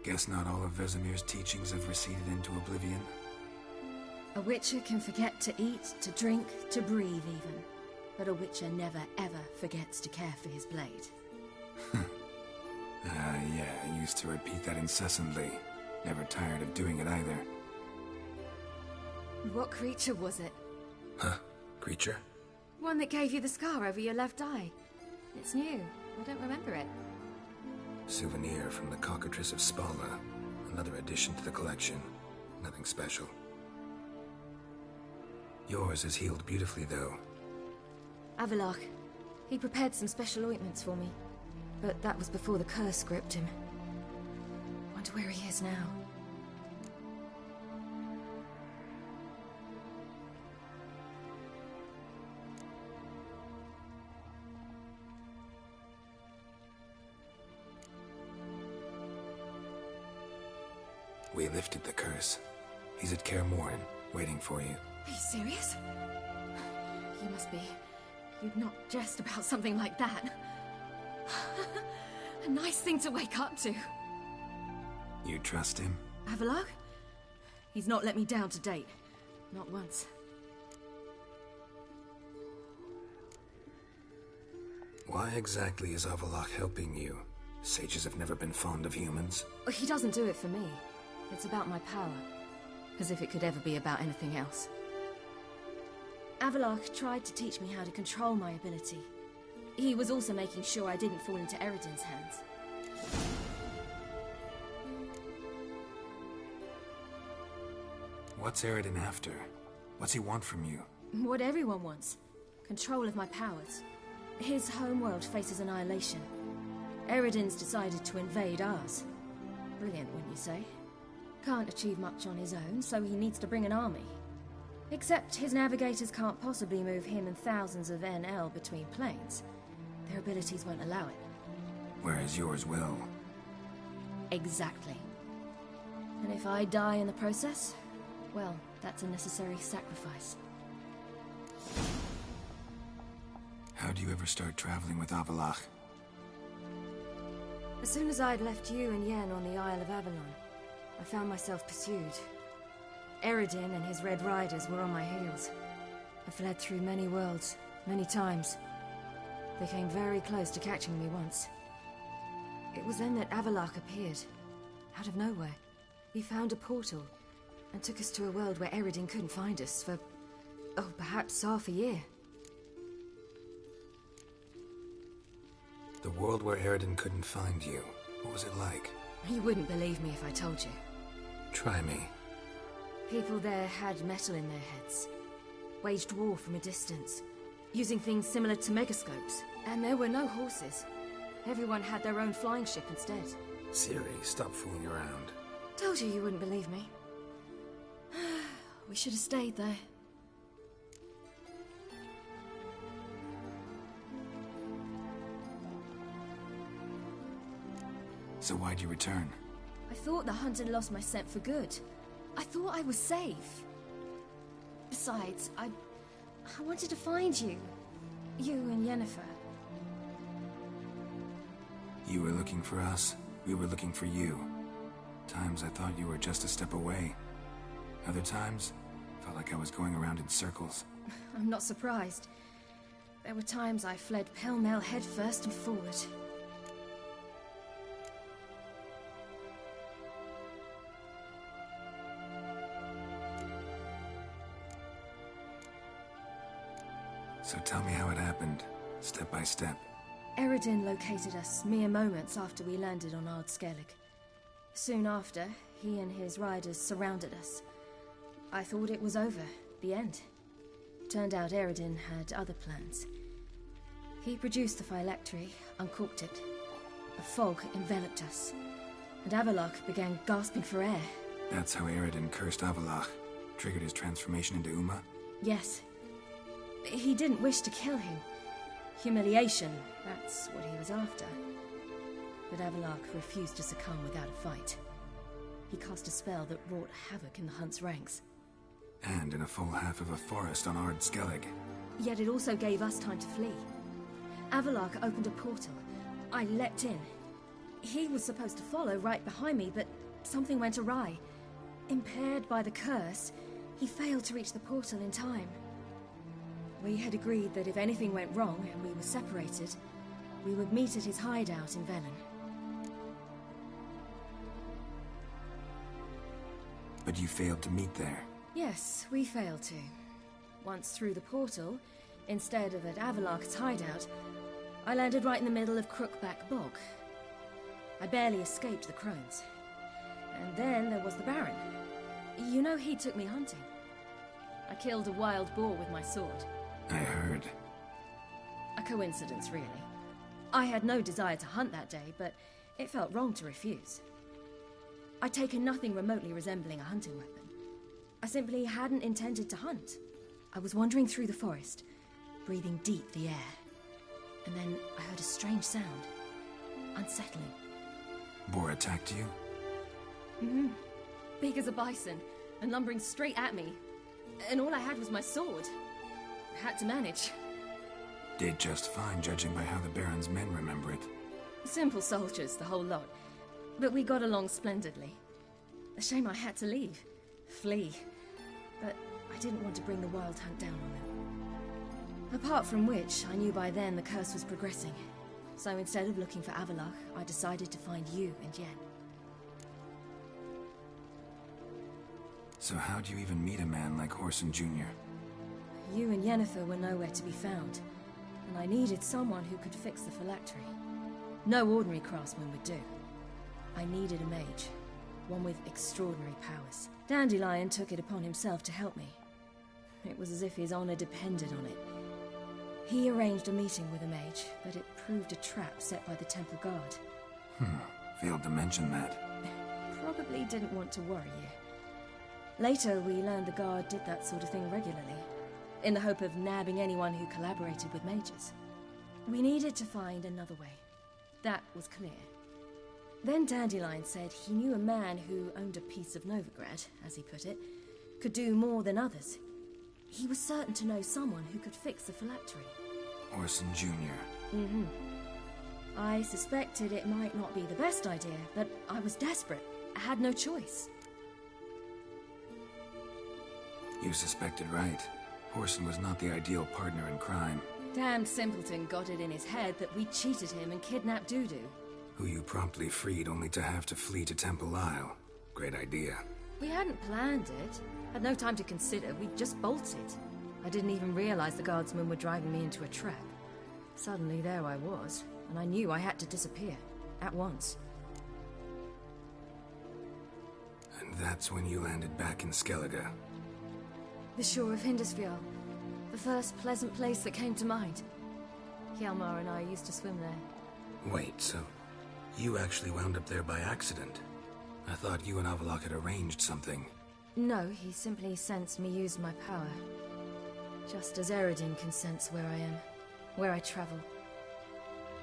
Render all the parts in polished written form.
Guess not all of Vesemir's teachings have receded into oblivion. A Witcher can forget to eat, to drink, to breathe even. But a Witcher never ever forgets to care for his blade. Yeah, I used to repeat that incessantly. Never tired of doing it either. What creature was it? Huh? Creature? One that gave you the scar over your left eye. It's new. I don't remember it. Souvenir from the cockatrice of Spalna. Another addition to the collection. Nothing special. Yours is healed beautifully, though. Avallac'h. He prepared some special ointments for me. But that was before the curse gripped him. Wonder where he is now. We lifted the curse. He's at Kaer Morhen, waiting for you. Are you serious? You must be. You'd not jest about something like that. A nice thing to wake up to. You trust him? Avallac'h? He's not let me down to date. Not once. Why exactly is Avallac'h helping you? Sages have never been fond of humans. He doesn't do it for me. It's about my power. As if it could ever be about anything else. Avallac'h tried to teach me how to control my ability. He was also making sure I didn't fall into Eredin's hands. What's Eredin after? What's he want from you? What everyone wants. Control of my powers. His homeworld faces annihilation. Eredin's decided to invade ours. Brilliant, wouldn't you say? Can't achieve much on his own, so he needs to bring an army. Except his navigators can't possibly move him and thousands of NL between planes. Their abilities won't allow it. Whereas yours will. Exactly. And if I die in the process, well, that's a necessary sacrifice. How do you ever start traveling with Avallac'h? As soon as I'd left you and Yen on the Isle of Avalon, I found myself pursued. Eredin and his Red Riders were on my heels. I fled through many worlds, many times. They came very close to catching me once. It was then that Avallac'h appeared, out of nowhere. He found a portal, and took us to a world where Eredin couldn't find us for, oh, perhaps half a year. The world where Eredin couldn't find you. What was it like? You wouldn't believe me if I told you. Try me. People there had metal in their heads. Waged war from a distance. Using things similar to megascopes. And there were no horses. Everyone had their own flying ship instead. Ciri, stop fooling around. Told you wouldn't believe me. We should have stayed there. So why'd you return? I thought the hunt had lost my scent for good. I thought I was safe. Besides, I wanted to find you. You and Yennefer. You were looking for us. We were looking for you. Times I thought you were just a step away. Other times, felt like I was going around in circles. I'm not surprised. There were times I fled pell-mell headfirst and forward. So tell me how it happened, step by step. Eredin located us mere moments after we landed on Ard Skellig. Soon after, he and his riders surrounded us. I thought it was over, the end. Turned out Eredin had other plans. He produced the phylactery, uncorked it. A fog enveloped us, and Avallac'h began gasping for air. That's how Eredin cursed Avallac'h, triggered his transformation into Uma? Yes. He didn't wish to kill him. Humiliation, that's what he was after. But Avallac'h refused to succumb without a fight. He cast a spell that wrought havoc in the hunt's ranks. And in a full half of a forest on Ard Skellig. Yet it also gave us time to flee. Avallac'h opened a portal. I leapt in. He was supposed to follow right behind me, but something went awry. Impaired by the curse, he failed to reach the portal in time. We had agreed that if anything went wrong and we were separated, we would meet at his hideout in Velen. But you failed to meet there. Yes, we failed to. Once through the portal, instead of at Avallac's hideout, I landed right in the middle of Crookback Bog. I barely escaped the crones. And then there was the Baron. You know, he took me hunting. I killed a wild boar with my sword. I heard. A coincidence, really. I had no desire to hunt that day, but it felt wrong to refuse. I'd taken nothing remotely resembling a hunting weapon. I simply hadn't intended to hunt. I was wandering through the forest, breathing deep the air. And then I heard a strange sound. Unsettling. Boar attacked you? Mm-hmm. Big as a bison, and lumbering straight at me. And all I had was my sword. I had to manage. Did just fine, judging by how the Baron's men remember it. Simple soldiers, the whole lot. But we got along splendidly. A shame I had to leave. Flee. But I didn't want to bring the wild hunt down on them. Apart from which, I knew by then the curse was progressing. So instead of looking for Avallac'h, I decided to find you and Yen. So how'd you even meet a man like Whoreson Jr.? You and Yennefer were nowhere to be found, and I needed someone who could fix the phylactery. No ordinary craftsman would do. I needed a mage, one with extraordinary powers. Dandelion took it upon himself to help me. It was as if his honor depended on it. He arranged a meeting with a mage, but it proved a trap set by the Temple Guard. Failed to mention that. Probably didn't want to worry you. Later, we learned the Guard did that sort of thing regularly, in the hope of nabbing anyone who collaborated with mages. We needed to find another way. That was clear. Then Dandelion said he knew a man who owned a piece of Novigrad, as he put it, could do more than others. He was certain to know someone who could fix the phylactery. Whoreson Jr. Mm-hmm. I suspected it might not be the best idea, but I was desperate. I had no choice. You suspected right. Whoreson was not the ideal partner in crime. Damned simpleton got it in his head that we cheated him and kidnapped Dudu. Who you promptly freed only to have to flee to Temple Isle. Great idea. We hadn't planned it. Had no time to consider. We just bolted. I didn't even realize the guardsmen were driving me into a trap. Suddenly there I was, and I knew I had to disappear. At once. And that's when you landed back in Skellige. The shore of Hindisfjall. The first pleasant place that came to mind. Hjalmar and I used to swim there. Wait, so you actually wound up there by accident? I thought you and Avallac'h had arranged something. No, he simply sensed me use my power. Just as Eredin can sense where I am, where I travel.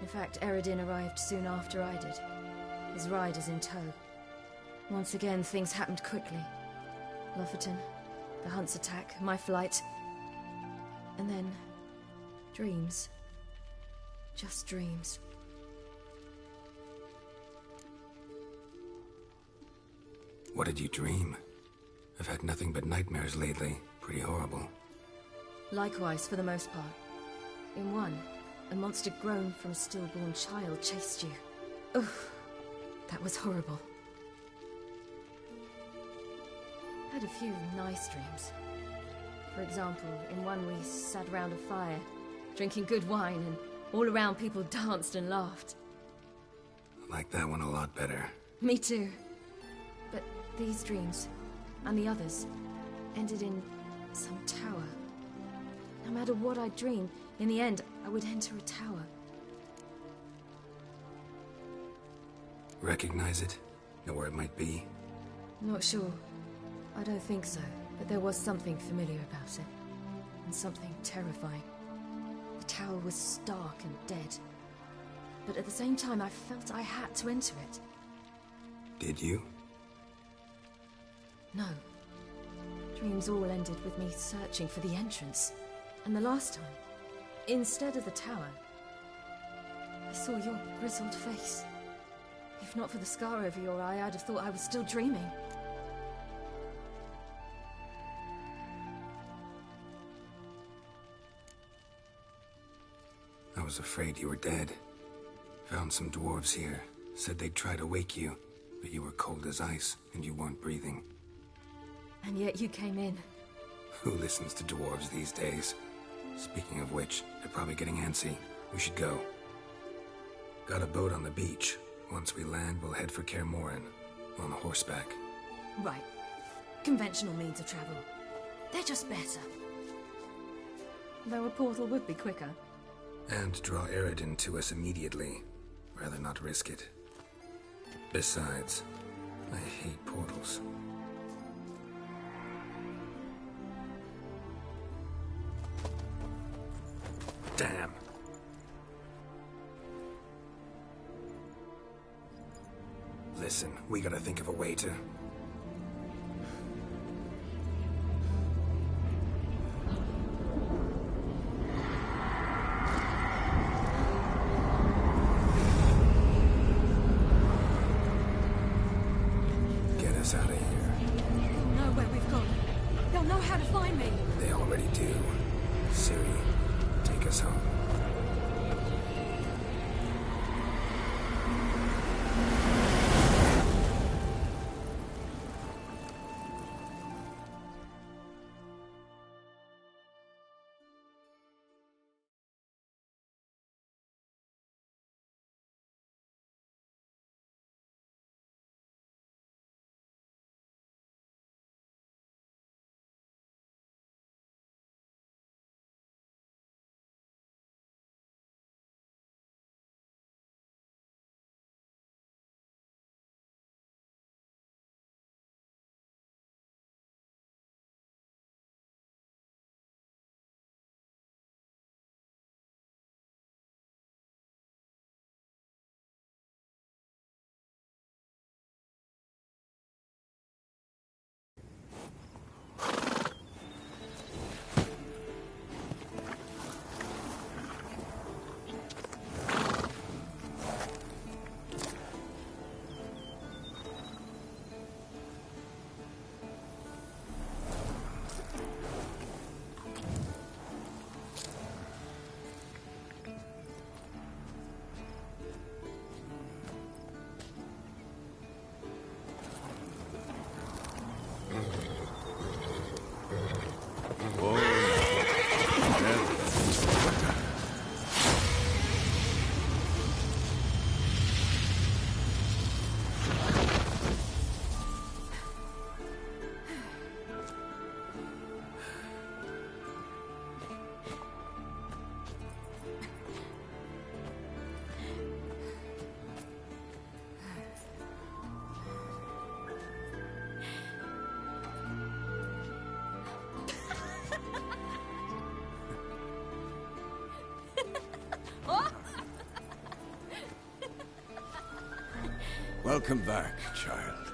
In fact, Eredin arrived soon after I did, his riders in tow. Once again, things happened quickly. Lofferton, the hunt's attack, my flight. And then, dreams. Just dreams. What did you dream? I've had nothing but nightmares lately. Pretty horrible. Likewise, for the most part. In one, a monster grown from a stillborn child chased you. Ugh, that was horrible. Had a few nice dreams. For example, in one we sat around a fire, drinking good wine, and all around people danced and laughed. I like that one a lot better. Me too. But these dreams, and the others, ended in some tower. No matter what I dreamed, in the end, I would enter a tower. Recognize it? Know where it might be? Not sure. I don't think so, but there was something familiar about it. And something terrifying. The tower was stark and dead. But at the same time, I felt I had to enter it. Did you? No. Dreams all ended with me searching for the entrance. And the last time, instead of the tower, I saw your grizzled face. If not for the scar over your eye, I'd have thought I was still dreaming. I was afraid you were dead. Found some dwarves here. Said they'd try to wake you, but you were cold as ice, and you weren't breathing. And yet you came in. Who listens to dwarves these days? Speaking of which, they're probably getting antsy. We should go. Got a boat on the beach. Once we land, we'll head for Kaer Morhen. On horseback. Right. Conventional means of travel. They're just better. Though a portal would be quicker. And draw Eredin to us immediately. Rather not risk it. Besides, I hate portals. Damn. Listen, we gotta think of a way to... get us out of here. They'll know where we've gone. They'll know how to find me. They already do. Ciri, take us home. Welcome back, child.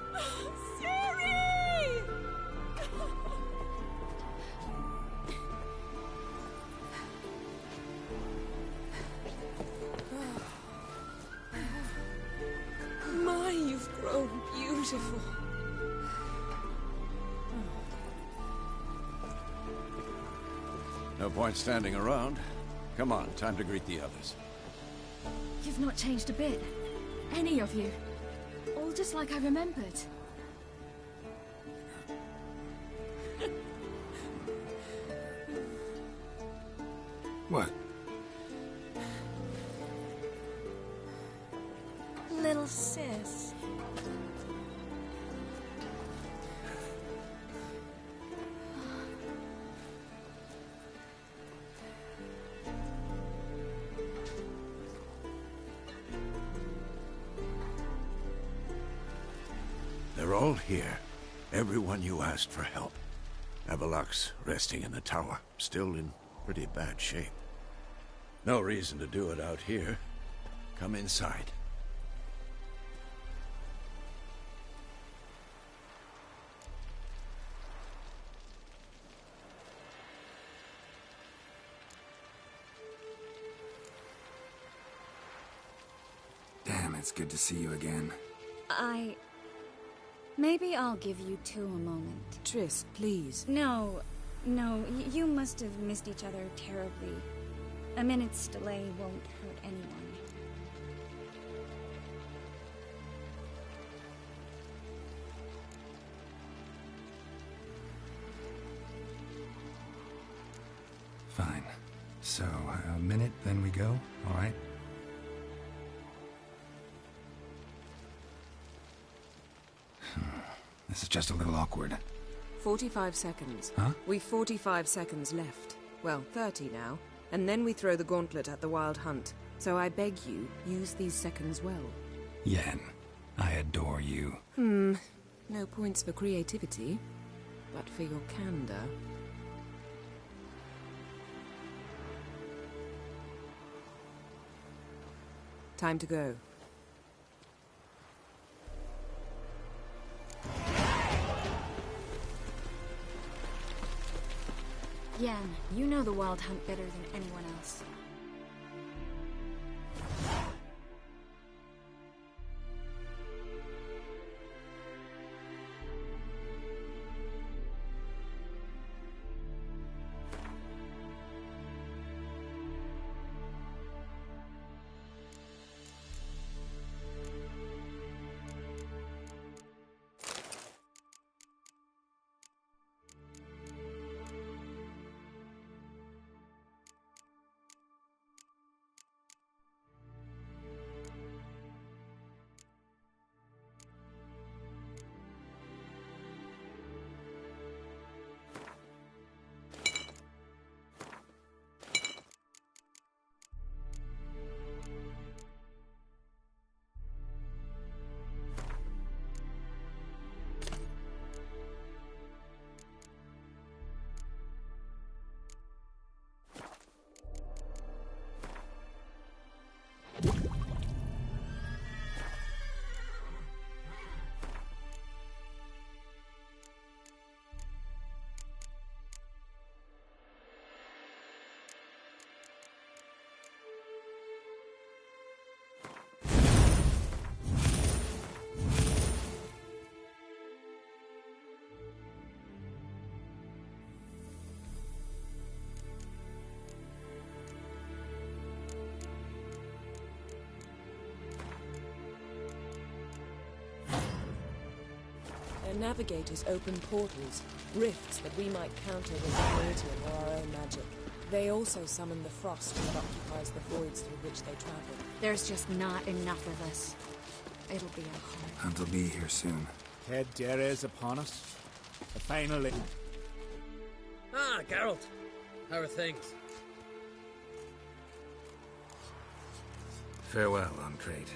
Ciri! My, you've grown beautiful. No point standing around. Come on, time to greet the others. You've not changed a bit. Any of you. All just like I remembered. What? Little sis. They're all here. Everyone you asked for help. Avalok's resting in the tower, still in pretty bad shape. No reason to do it out here. Come inside. Damn, It's good to see you again. Maybe I'll give you two a moment. Triss, please. No, you must have missed each other terribly. A minute's delay won't hurt anyone. Fine. So, a minute, then we go, all right? This is just a little awkward. 45 seconds. Huh? We've 45 seconds left. Well, 30 now. And then we throw the gauntlet at the Wild Hunt. So I beg you, use these seconds well. Yen, I adore you. No points for creativity, but for your candor. Time to go. Yen, you know the Wild Hunt better than anyone else. Their navigators open portals, rifts that we might counter with Iridium or our own magic. They also summon the frost that occupies the voids through which they travel. There's just not enough of us. It'll be a hard... Hunt will be here soon. Ted Dere is upon us. The final... Ah, Geralt. How are things? Farewell, on Crate.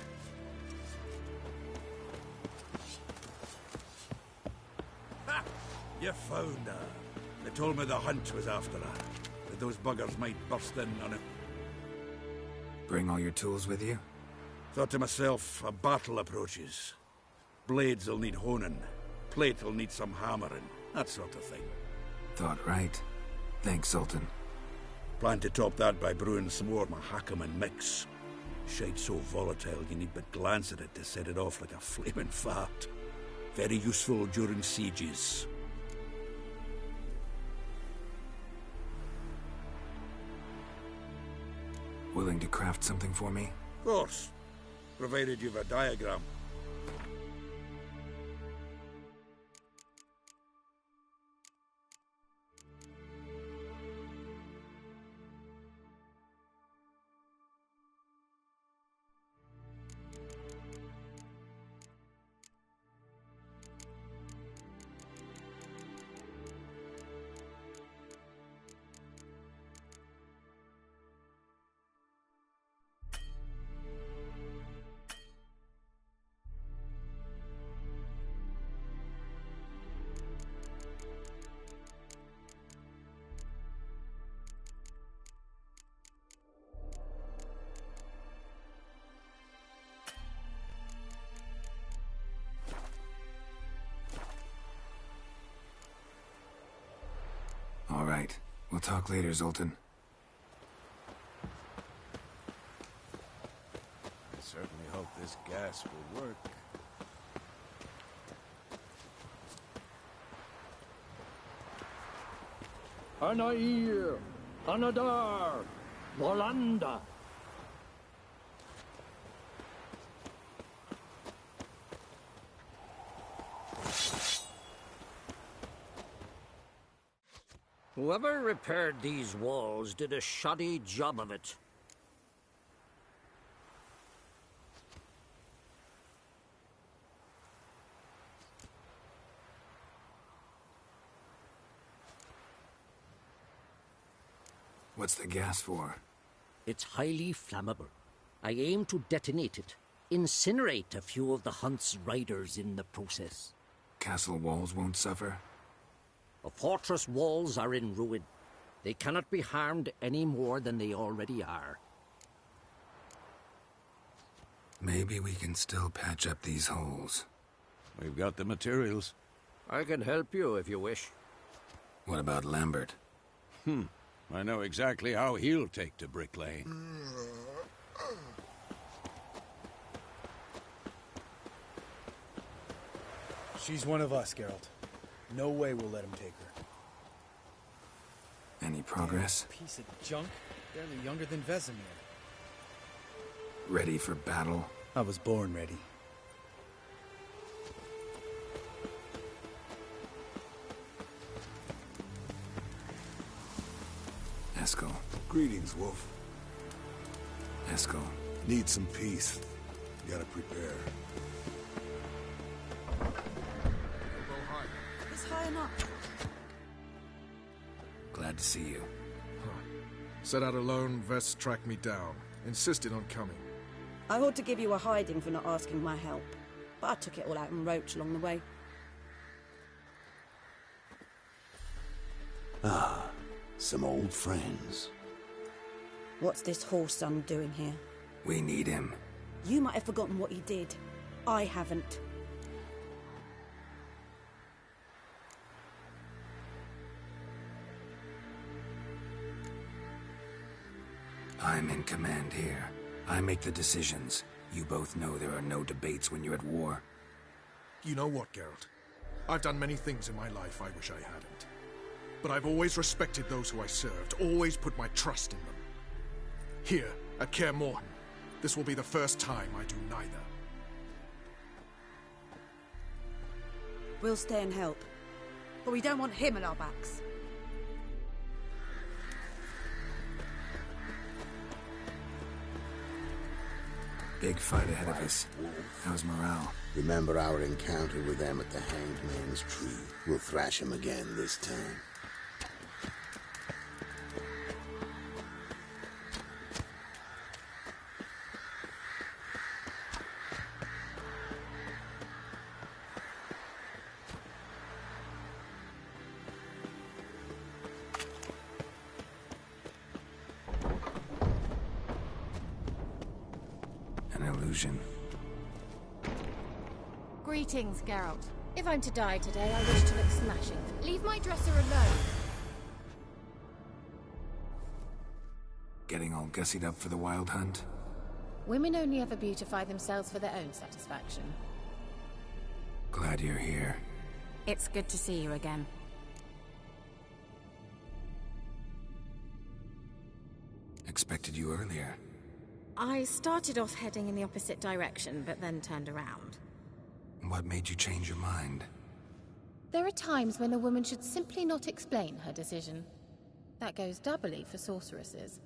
Ha! You found her. They told me the hunt was after her. That those buggers might burst in on it. Bring all your tools with you? Thought to myself, a battle approaches. Blades will need honing. Plate will need some hammering. That sort of thing. Thought right. Thanks, Sultan. Plan to top that by brewing some more Mahakaman mix. Shite so volatile you need but glance at it to set it off like a flaming fart. Very useful during sieges. Willing to craft something for me? Of course. Provided you've a diagram. All right. We'll talk later, Zoltan. certainly hope this gas will work. Anair, Anadar, Volanda. Whoever repaired these walls did a shoddy job of it. What's the gas for? It's highly flammable. I aim to detonate it, incinerate a few of the hunt's riders in the process. Castle walls won't suffer? The fortress walls are in ruin. They cannot be harmed any more than they already are. Maybe we can still patch up these holes. We've got the materials. I can help you if you wish. What about Lambert? I know exactly how he'll take to bricklaying. She's one of us, Geralt. No way we'll let him take her. Any progress? Piece of junk, barely younger than Vesemir. Ready for battle? I was born ready. Eskel. Greetings, Wolf. Eskel. Need some peace. Gotta prepare. It's high enough. Glad to see you. Set out alone, Vest tracked me down. Insisted on coming. I ought to give you a hiding for not asking my help, but I took it all out in Roach along the way. Ah, some old friends. What's this horse son doing here? We need him. You might have forgotten what he did. I haven't. I'm in command here. I make the decisions. You both know there are no debates when you're at war. You know what, Geralt? I've done many things in my life I wish I hadn't. But I've always respected those who I served, always put my trust in them. Here, at Kaer Morhen, this will be the first time I do neither. We'll stay and help. But we don't want him at our backs. Big fight ahead of us. How's morale? Remember our encounter with them at the Hanged Man's Tree. We'll thrash him again this time. Greetings, Geralt. If I'm to die today, I wish to look smashing. Leave my dresser alone. Getting all gussied up for the wild hunt? Women only ever beautify themselves for their own satisfaction. Glad you're here. It's good to see you again. Expected you earlier. I started off heading in the opposite direction, but then turned around. What made you change your mind? There are times when a woman should simply not explain her decision. That goes doubly for sorceresses.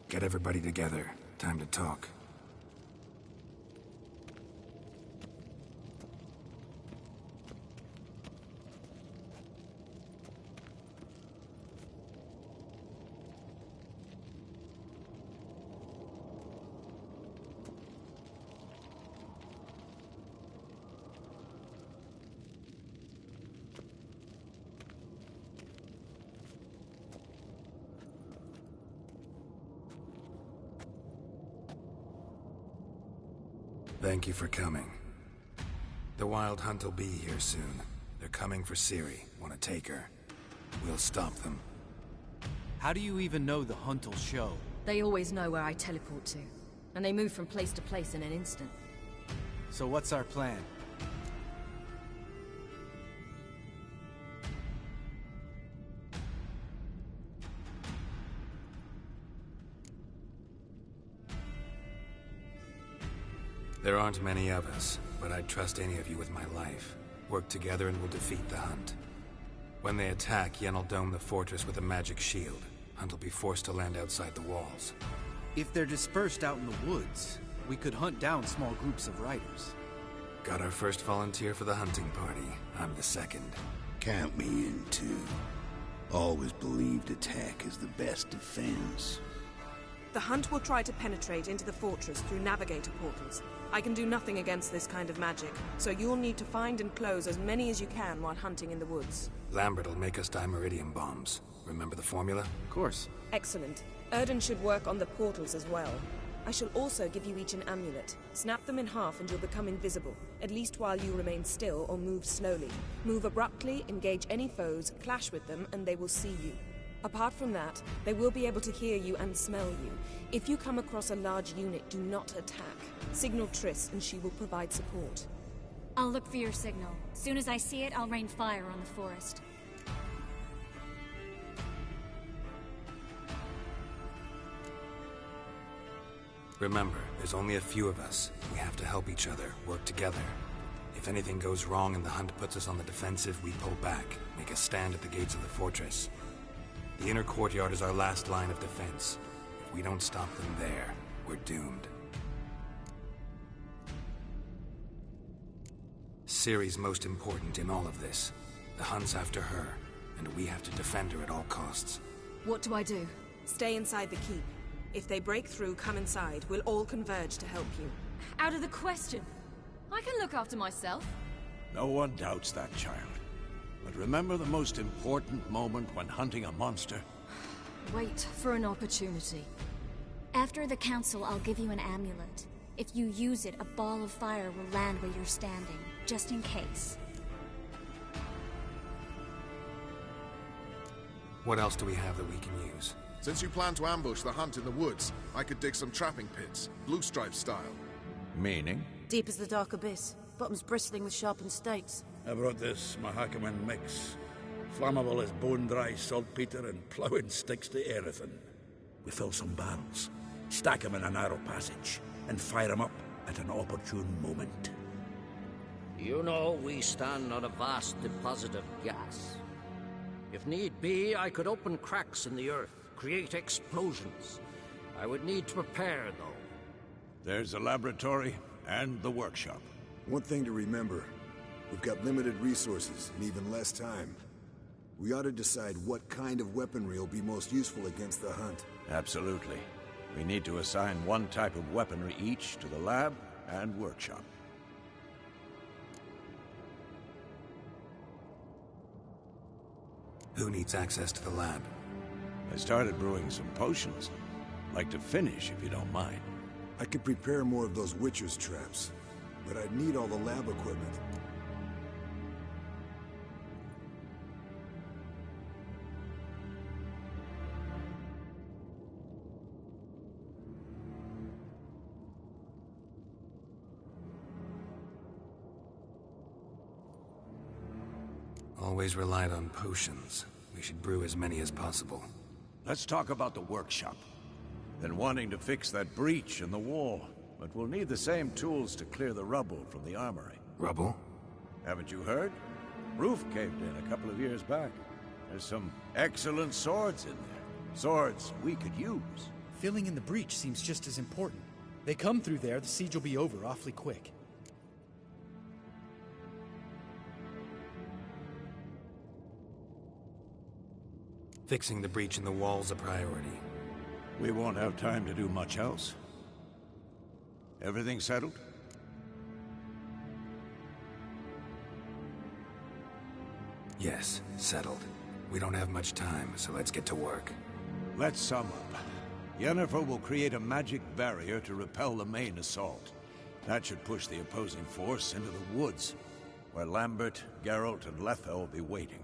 Get everybody together. Time to talk. Thank you for coming. The Wild Hunt will be here soon. They're coming for Ciri. Want to take her? We'll stop them. How do you even know the Hunt will show? They always know where I teleport to. And they move from place to place in an instant. So what's our plan? There aren't many of us, but I'd trust any of you with my life. Work together and we'll defeat the Hunt. When they attack, Yen will dome the fortress with a magic shield. Hunt will be forced to land outside the walls. If they're dispersed out in the woods, we could hunt down small groups of riders. Got our first volunteer for the hunting party. I'm the second. Count me in, too. Always believed attack is the best defense. The Hunt will try to penetrate into the fortress through navigator portals. I can do nothing against this kind of magic, so you'll need to find and close as many as you can while hunting in the woods. Lambert will make us dimeridium bombs. Remember the formula? Of course. Excellent. Erden should work on the portals as well. I shall also give you each an amulet. Snap them in half and you'll become invisible, at least while you remain still or move slowly. Move abruptly, engage any foes, clash with them, and they will see you. Apart from that, they will be able to hear you and smell you. If you come across a large unit, do not attack. Signal Triss and she will provide support. I'll look for your signal. Soon as I see it, I'll rain fire on the forest. Remember, there's only a few of us. We have to help each other, work together. If anything goes wrong and the Hunt puts us on the defensive, we pull back, make a stand at the gates of the fortress. The inner courtyard is our last line of defense. If we don't stop them there, we're doomed. Ciri's most important in all of this. The Hunt's after her, and we have to defend her at all costs. What do I do? Stay inside the keep. If they break through, come inside. We'll all converge to help you. Out of the question. I can look after myself. No one doubts that, child. But remember the most important moment when hunting a monster? Wait for an opportunity. After the council, I'll give you an amulet. If you use it, a ball of fire will land where you're standing, just in case. What else do we have that we can use? Since you plan to ambush the Hunt in the woods, I could dig some trapping pits, blue stripe style. Meaning? Deep as the dark abyss, bottoms bristling with sharpened stakes. I brought this Mahakaman mix. Flammable as bone-dry saltpeter and ploughing sticks to everything. We fill some barrels, stack them in a narrow passage, and fire them up at an opportune moment. You know, we stand on a vast deposit of gas. If need be, I could open cracks in the earth, create explosions. I would need to prepare, though. There's the laboratory and the workshop. One thing to remember, we've got limited resources and even less time. We ought to decide what kind of weaponry will be most useful against the Hunt. Absolutely. We need to assign one type of weaponry each to the lab and workshop. Who needs access to the lab? I started brewing some potions. Like to finish, if you don't mind. I could prepare more of those Witcher's traps, but I'd need all the lab equipment. Always relied on potions. We should brew as many as possible. Let's talk about the workshop. Been wanting to fix that breach in the wall, but we'll need the same tools to clear the rubble from the armory. Rubble? Haven't you heard? Roof caved in a couple of years back. There's some excellent swords in there. Swords we could use. Filling in the breach seems just as important. They come through there, the siege will be over awfully quick. Fixing the breach in the wall's a priority. We won't have time to do much else. Everything settled? Yes, settled. We don't have much time, so let's get to work. Let's sum up. Yennefer will create a magic barrier to repel the main assault. That should push the opposing force into the woods, where Lambert, Geralt, and Letha will be waiting.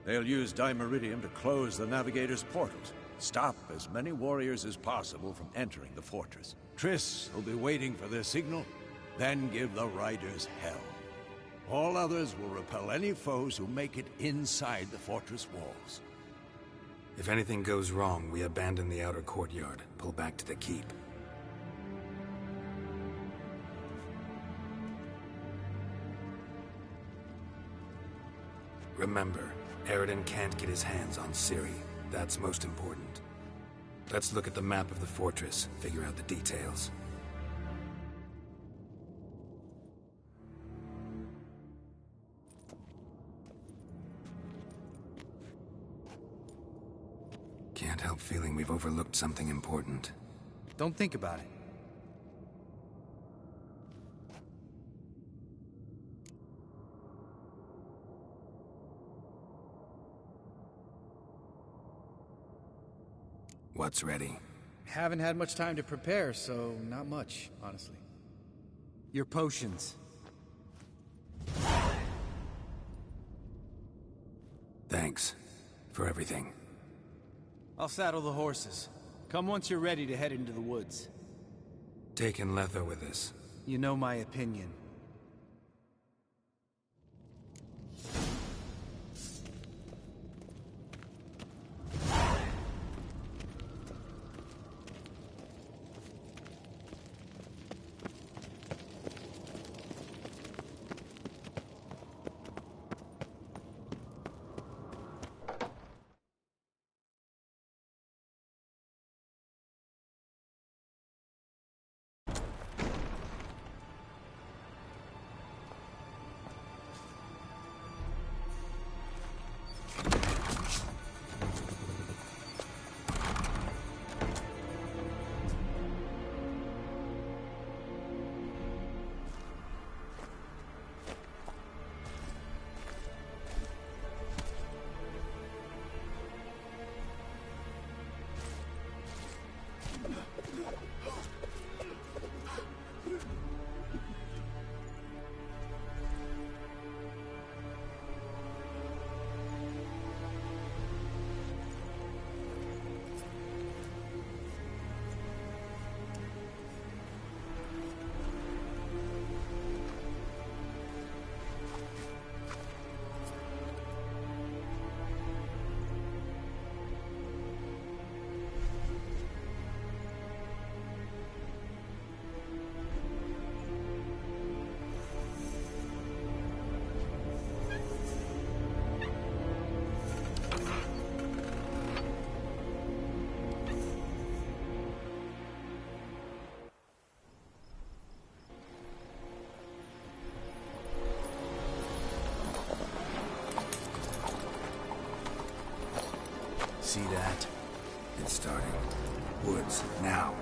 They'll use Dimeridium to close the Navigator's portals, stop as many warriors as possible from entering the fortress. Triss will be waiting for their signal, then give the riders hell. All others will repel any foes who make it inside the fortress walls. If anything goes wrong, we abandon the outer courtyard, pull back to the keep. Remember, Eridan can't get his hands on Ciri. That's most important. Let's look at the map of the fortress, figure out the details. Can't help feeling we've overlooked something important. Don't think about it. What's ready? Haven't had much time to prepare, so not much, honestly. Your potions. Thanks for everything. I'll saddle the horses. Come once you're ready to head into the woods. Taking Letha with us. You know my opinion. See that? It's starting. Woods, now.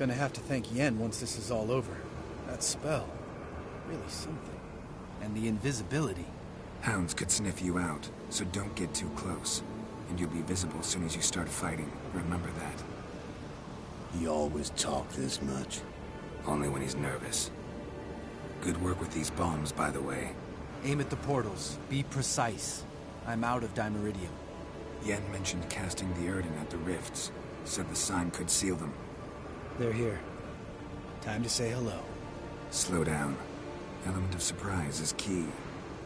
Gonna have to thank Yen once this is all over. That spell, really something. And the invisibility. Hounds could sniff you out, so don't get too close. And you'll be visible as soon as you start fighting. Remember that. He always talk this much? Only when he's nervous. Good work with these bombs, by the way. Aim at the portals. Be precise. I'm out of Dimeridium. Yen mentioned casting the Erden at the rifts. Said the sign could seal them. They're here. Time to say hello. Slow down. Element of surprise is key.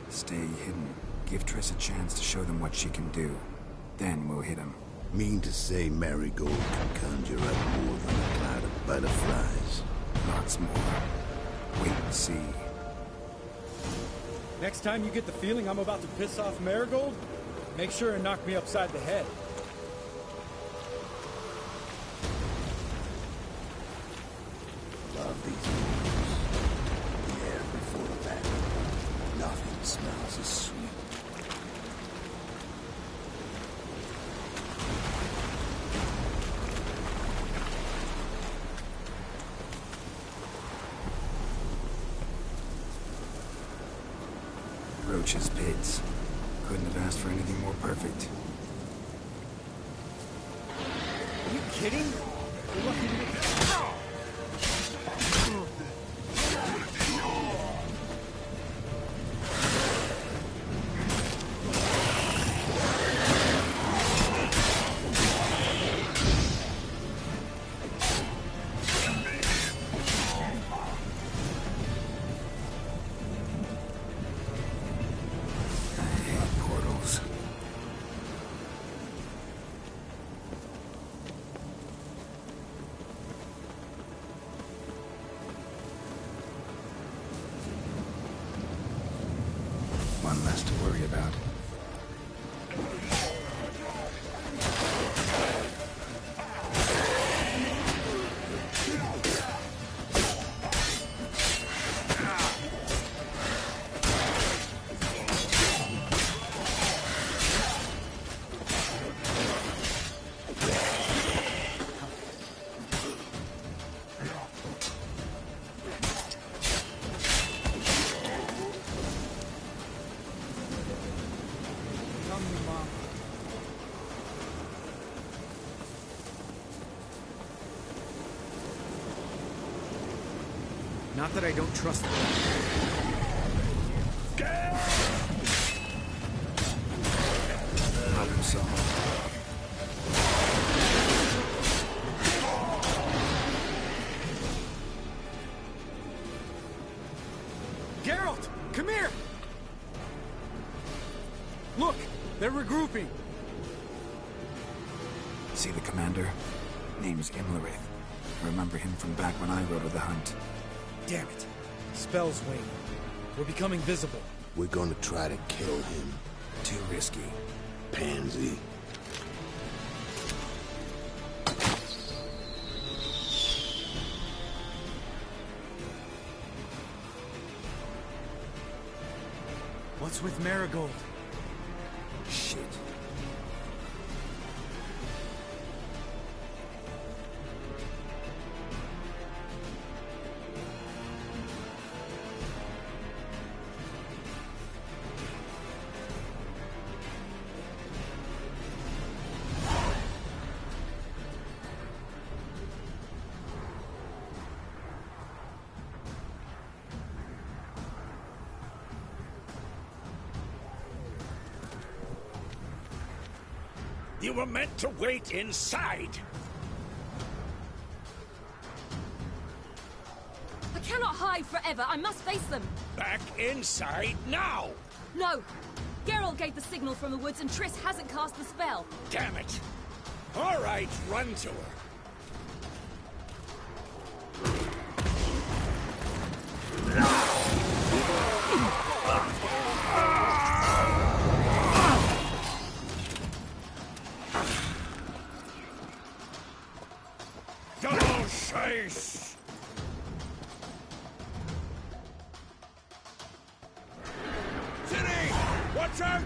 Stay hidden. Give Triss a chance to show them what she can do. Then we'll hit him. Mean to say Marigold can conjure up more than a cloud of butterflies? Lots more. Wait and see. Next time you get the feeling I'm about to piss off Marigold, make sure and knock me upside the head. Love these moves. The air before the battle. Nothing smells as sweet. Roach's pits. Couldn't have asked for anything more perfect. Are you kidding? You're lucky to get... One less to worry about. Not that I don't trust them. Problem solved. Geralt! Come here! Look! They're regrouping! See the commander? Name's Imlerith. Remember him from back when I rode with the hunt. Damn it. Spell's waning. We're becoming visible. We're gonna try to kill him. Too risky. Pansy. What's with Marigold? Shit. You were meant to wait inside. I cannot hide forever. I must face them. Back inside now! No! Geralt gave the signal from the woods and Triss hasn't cast the spell. Damn it! All right, run to her. Double chase! City! Watch out!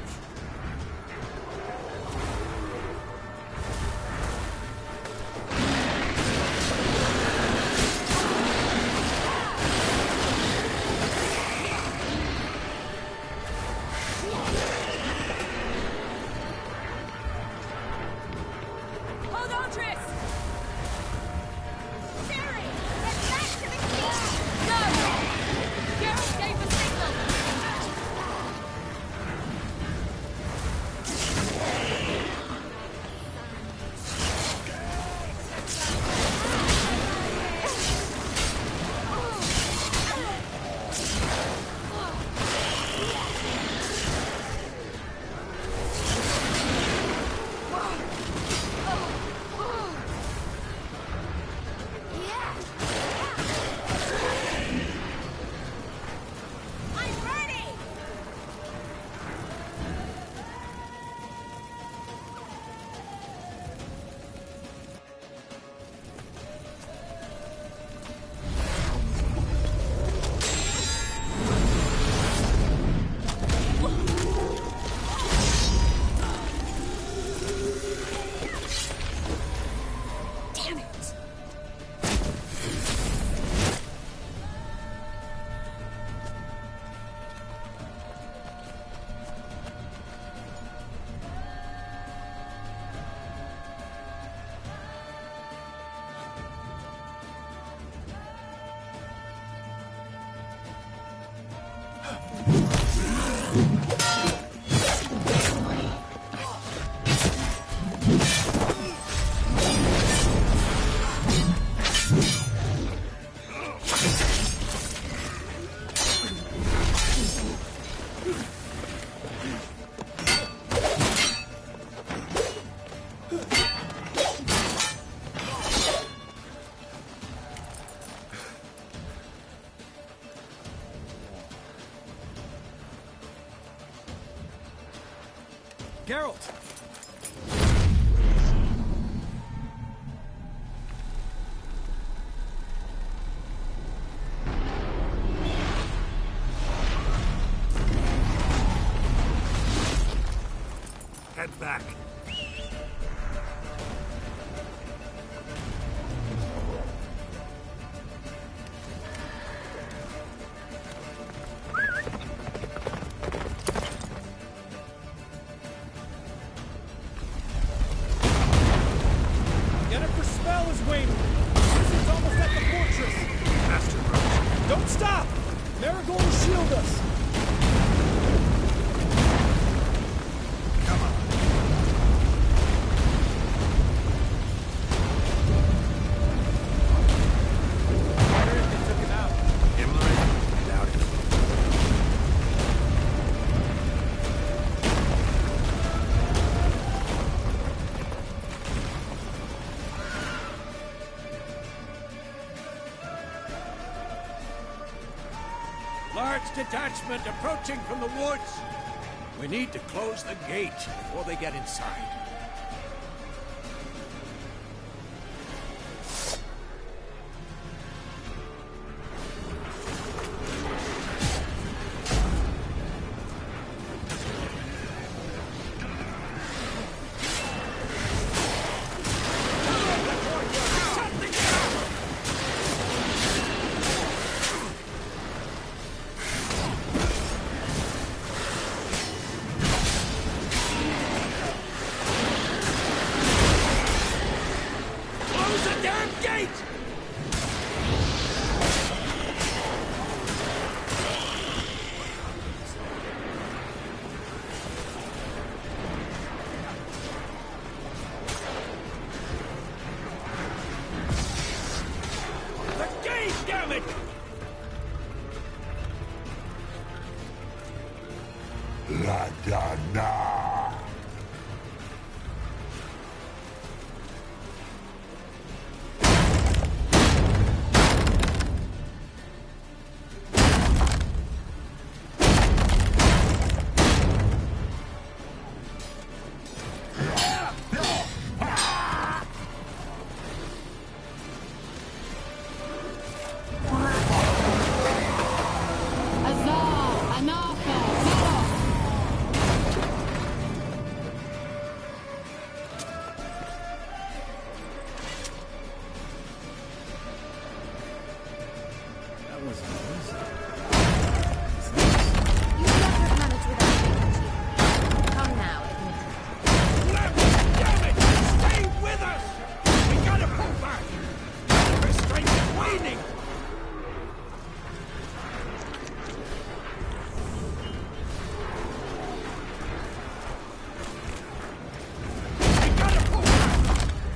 Geralt! Head back. Yennefer's spell is waning! It's almost at the fortress! Faster, Roach. Don't stop! Marigold will shield us! Large detachment approaching from the woods. We need to close the gate before they get inside.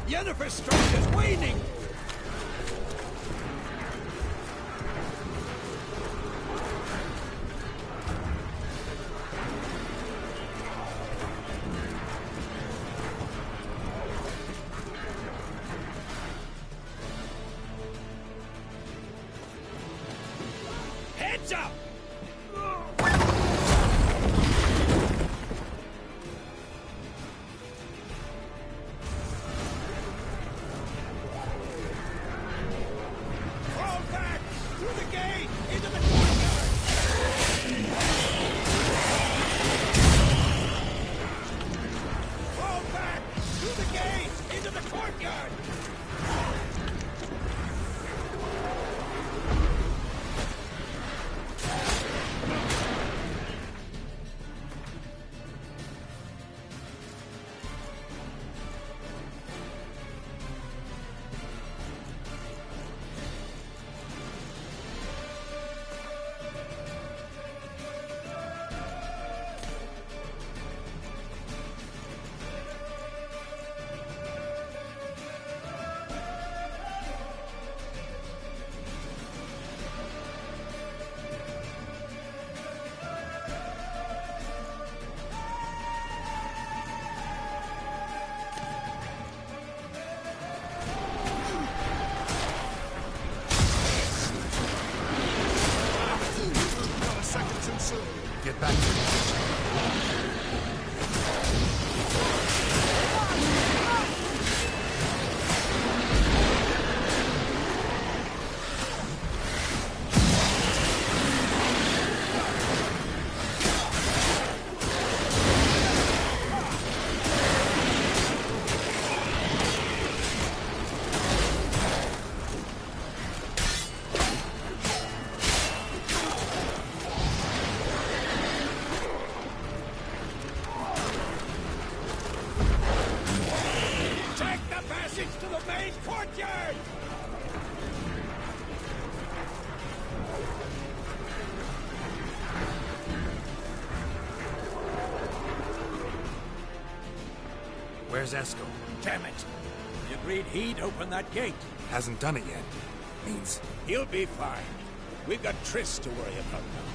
Yennefer's strength is waning! Heads up! Get back to the kitchen. Where's Eskel? Damn it! He agreed he'd open that gate. Hasn't done it yet. Means he'll be fine. We've got Triss to worry about now.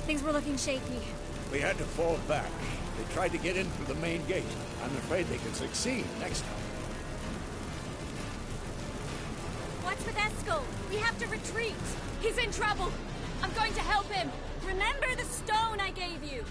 Things were looking shaky. We had to fall back. They tried to get in through the main gate. I'm afraid they can succeed next time. What's with Eskel? We have to retreat. He's in trouble. I'm going to help him. Remember the stone I gave you.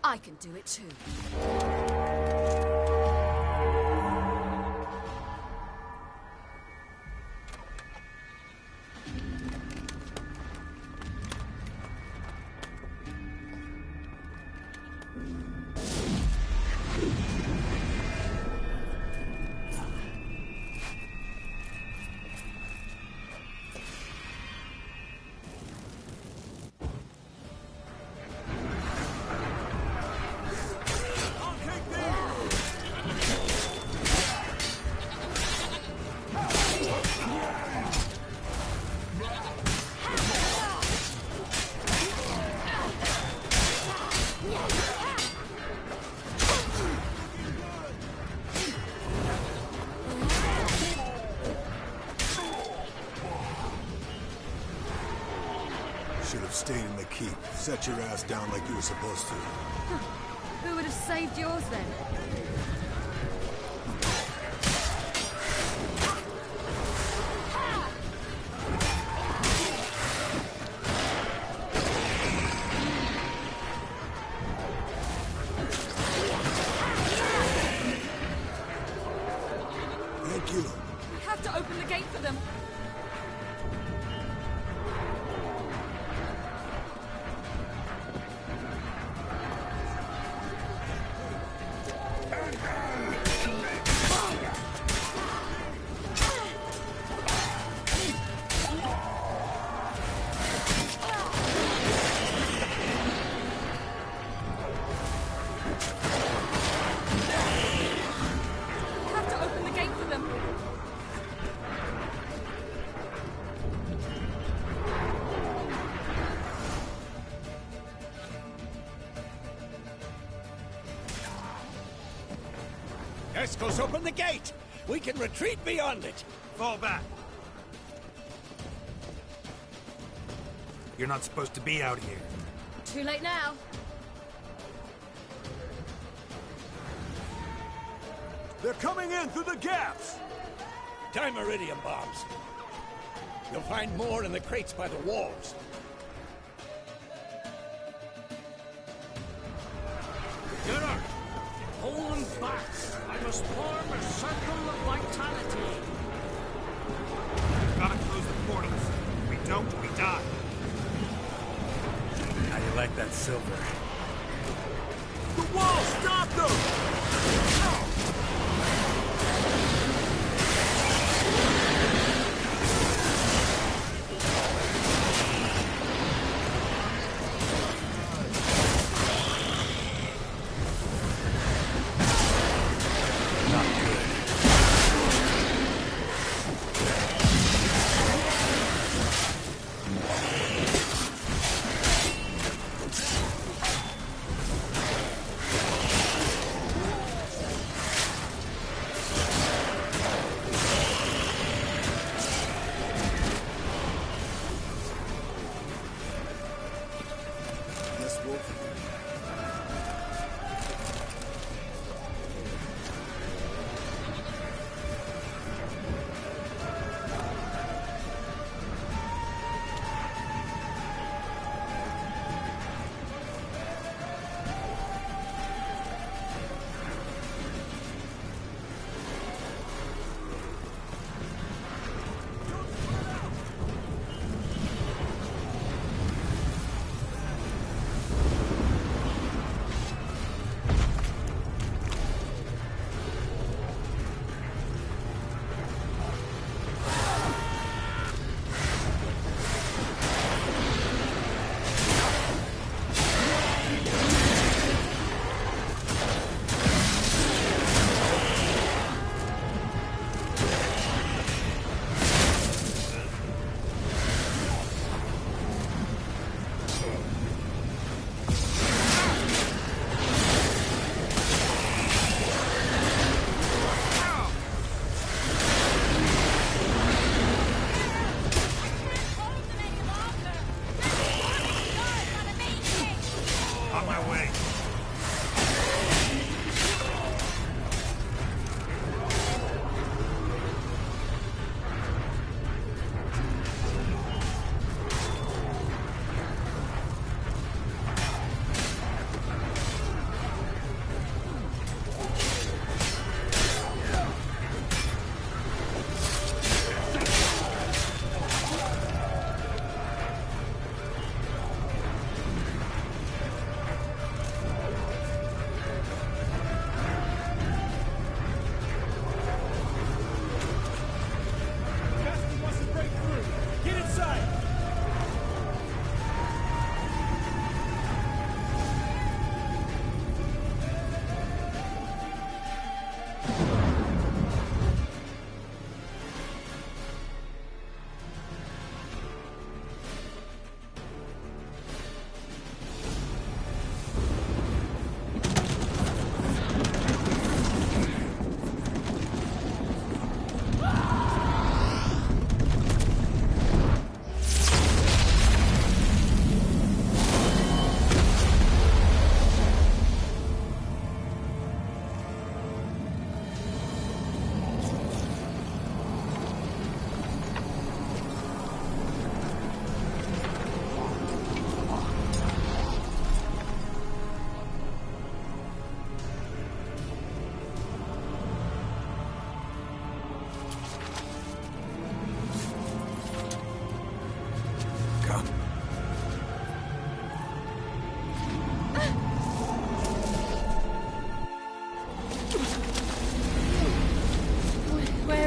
I can do it too. Should have stayed in the keep. Set your ass down like you were supposed to. Who would have saved yours then? Thank you. We have to to open the gate for them. Escos, open the gate! We can retreat beyond it! Fall back. You're not supposed to be out here. Too late now. They're coming in through the gaps! Time iridium bombs. You'll find more in the crates by the walls. Get up! Hold them back! I must form a circle of vitality! We've gotta close the portals. If we don't, we die. How you like that silver? The wall! Stop them!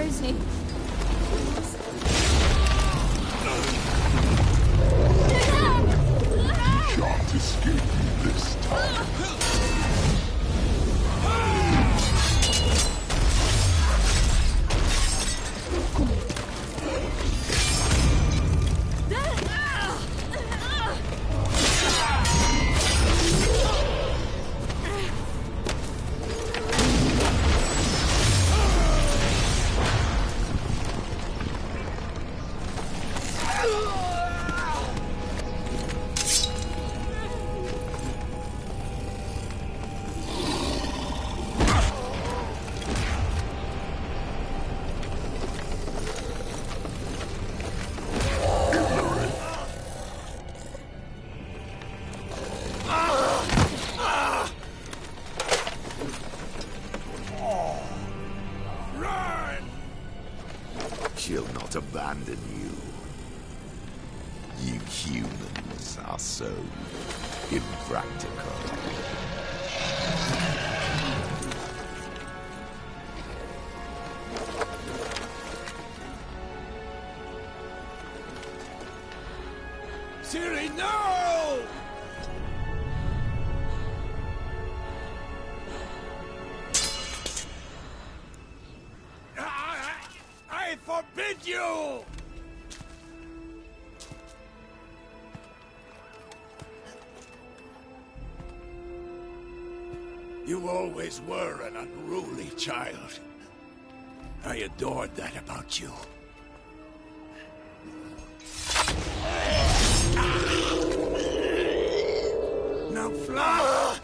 is he? Can't escape me this time. She'll not abandon you. You humans are so impractical. Ciri, no! I forbid you! You always were an unruly child. I adored that about you. Now fly!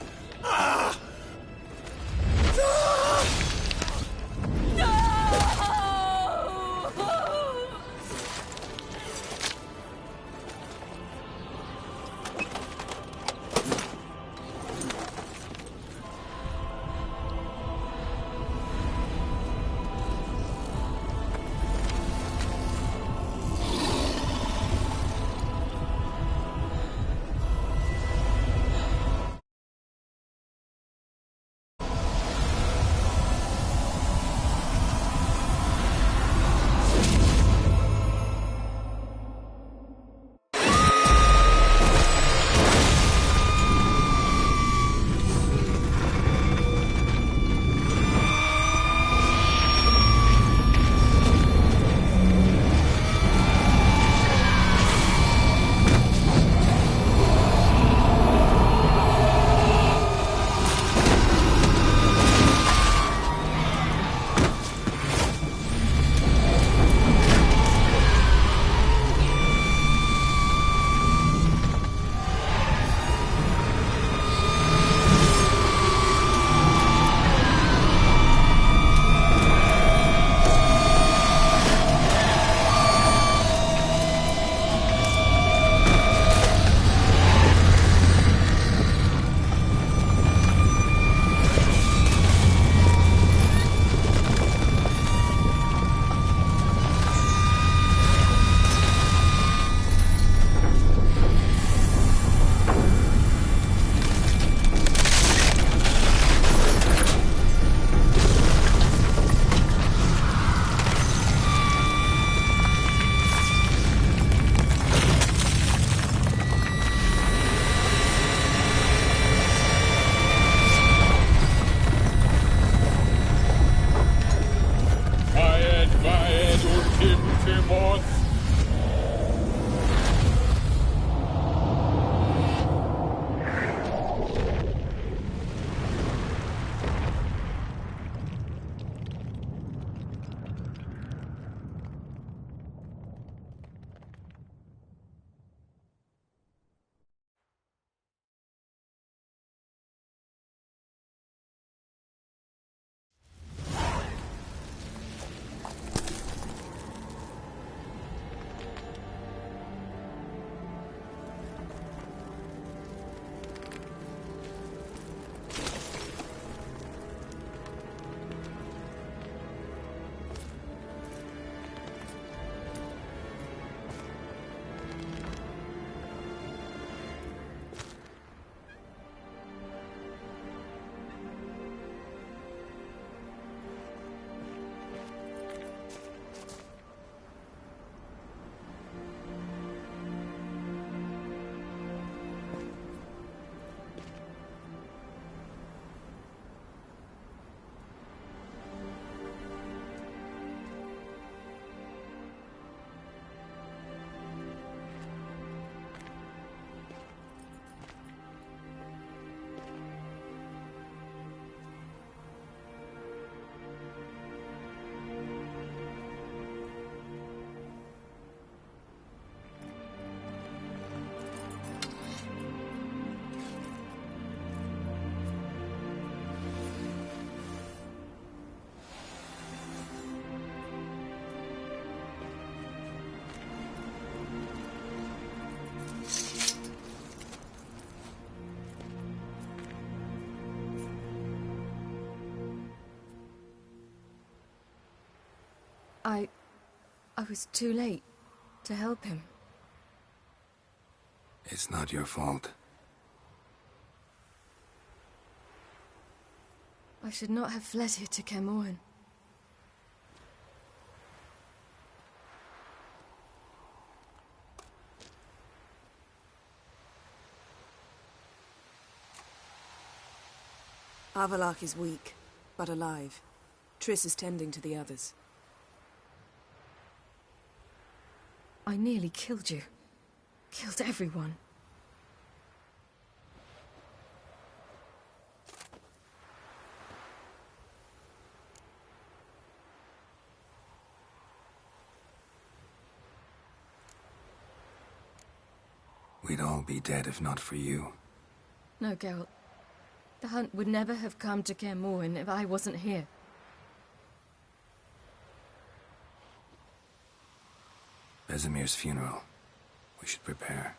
I was too late to help him. It's not your fault. I should not have fled here to Kaer Morhen. Avallac'h is weak, but alive. Triss is tending to the others. I nearly killed you. Killed everyone. We'd all be dead if not for you. No, Geralt. The hunt would never have come to Kaer Morhen if I wasn't here. Vesemir's funeral. We should prepare.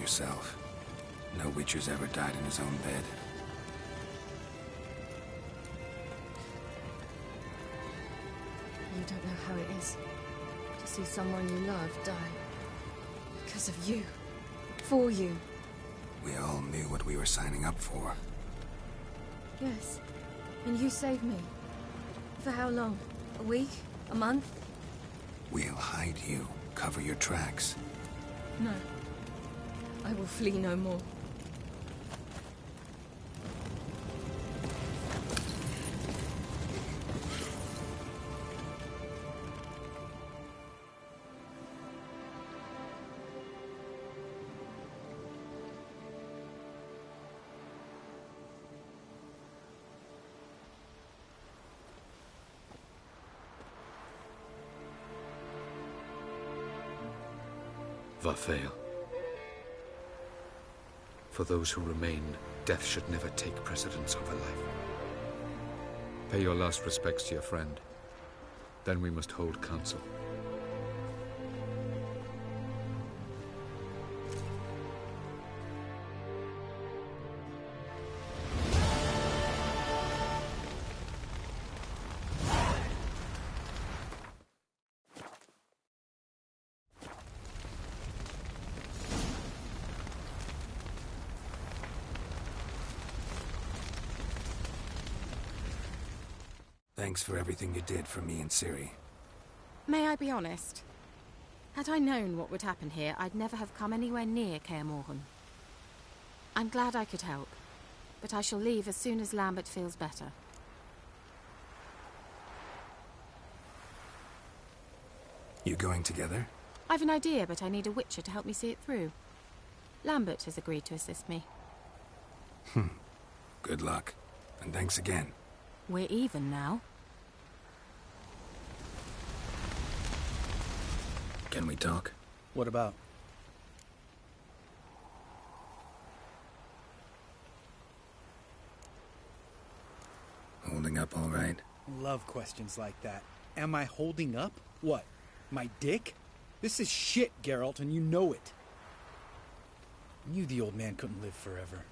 Yourself. No Witcher's ever died in his own bed. You don't know how it is to see someone you love die. Because of you. For you. We all knew what we were signing up for. Yes. And you saved me. For how long? A week? A month? We'll hide you. Cover your tracks. No. I will flee no more. Va fail. For those who remain, death should never take precedence over life. Pay your last respects to your friend. Then we must hold council. Thanks for everything you did for me and Ciri. May I be honest? Had I known what would happen here, I'd never have come anywhere near Kaer Morhen. I'm glad I could help, but I shall leave as soon as Lambert feels better. You going together? I've an idea, but I need a witcher to help me see it through. Lambert has agreed to assist me. Good luck, and thanks again. We're even now. Can we talk? What about? Holding up all right? Love questions like that. Am I holding up? What? My dick? This is shit, Geralt, and you know it. I knew the old man couldn't live forever.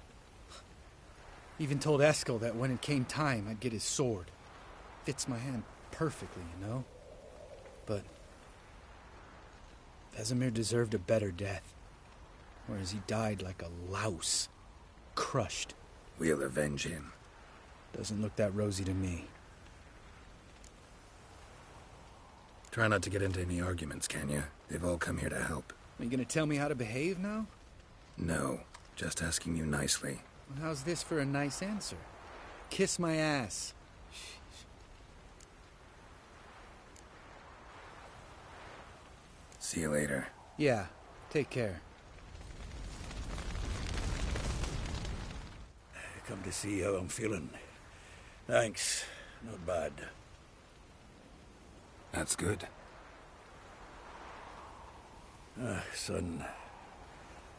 Even told Eskel that when it came time, I'd get his sword. Fits my hand perfectly, you know? But Vesemir deserved a better death. Whereas he died like a louse. Crushed. We'll avenge him. Doesn't look that rosy to me. Try not to get into any arguments, can you? They've all come here to help. Are you gonna tell me how to behave now? No, just asking you nicely. Well, how's this for a nice answer? Kiss my ass. See you later. Yeah, take care. Come to see how I'm feeling. Thanks. Not bad. That's good. Son.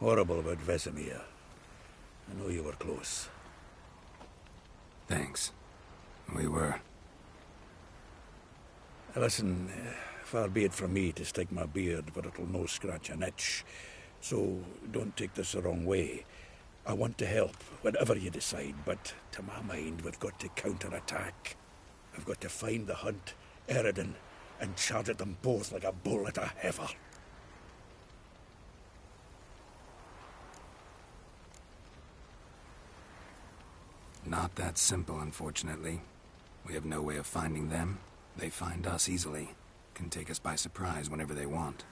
Horrible about Vesemir. I know you were close. Thanks. We were. Listen, far be it from me to stick my beard, but it'll no scratch an itch. So don't take this the wrong way. I want to help, whatever you decide, but to my mind, we've got to counterattack. I've got to find the hunt, Eredin, and charge at them both like a bull at a heifer. Not that simple, unfortunately. We have no way of finding them. They find us easily. Can take us by surprise whenever they want.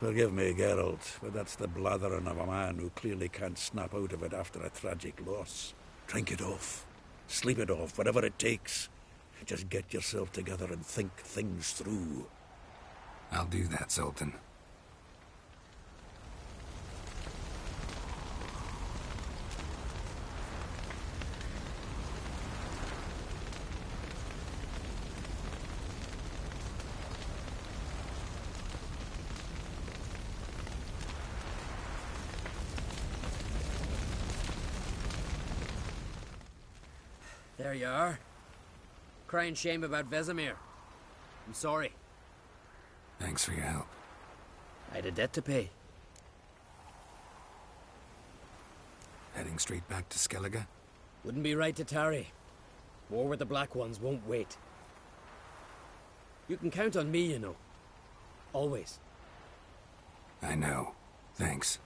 Forgive me, Geralt, but that's the blathering of a man who clearly can't snap out of it after a tragic loss. Drink it off. Sleep it off, whatever it takes. Just get yourself together and think things through. I'll do that, Sultan. There you are. Crying shame about Vesemir. I'm sorry. Thanks for your help. I had a debt to pay. Heading straight back to Skellige? Wouldn't be right to tarry. War with the Black Ones won't wait. You can count on me, you know. Always. I know. Thanks.